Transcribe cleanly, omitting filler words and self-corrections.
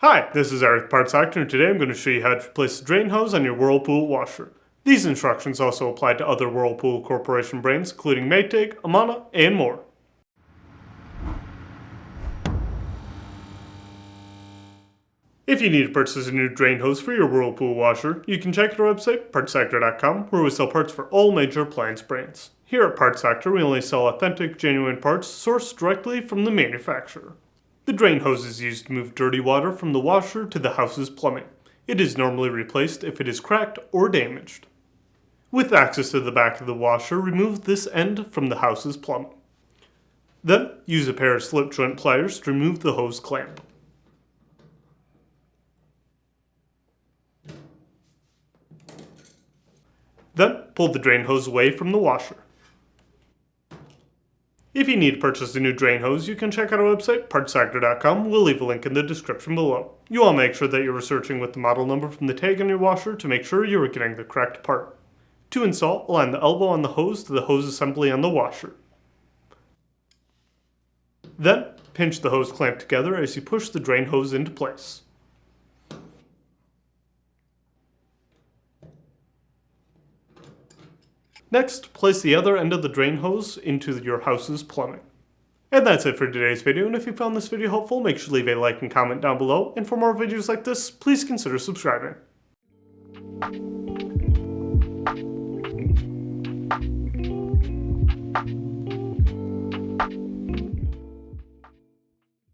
Hi, this is Eric Parts Actor, and today I'm going to show you how to replace the drain hose on your Whirlpool washer. These instructions also apply to other Whirlpool Corporation brands, including Maytag, Amana, and more. If you need to purchase a new drain hose for your Whirlpool washer, you can check out our website, partsactor.com, where we sell parts for all major appliance brands. Here at Parts Actor, we only sell authentic, genuine parts sourced directly from the manufacturer. The drain hose is used to move dirty water from the washer to the house's plumbing. It is normally replaced if it is cracked or damaged. With access to the back of the washer, remove this end from the house's plumbing. Then, use a pair of slip joint pliers to remove the hose clamp. Then, pull the drain hose away from the washer. If you need to purchase a new drain hose, you can check out our website, partsactor.com. We'll leave a link in the description below. You want to make sure that you're researching with the model number from the tag on your washer to make sure you are getting the correct part. To install, align the elbow on the hose to the hose assembly on the washer. Then, pinch the hose clamp together as you push the drain hose into place. Next, place the other end of the drain hose into your house's plumbing. And that's it for today's video, and if you found this video helpful, make sure to leave a like and comment down below, and for more videos like this, please consider subscribing.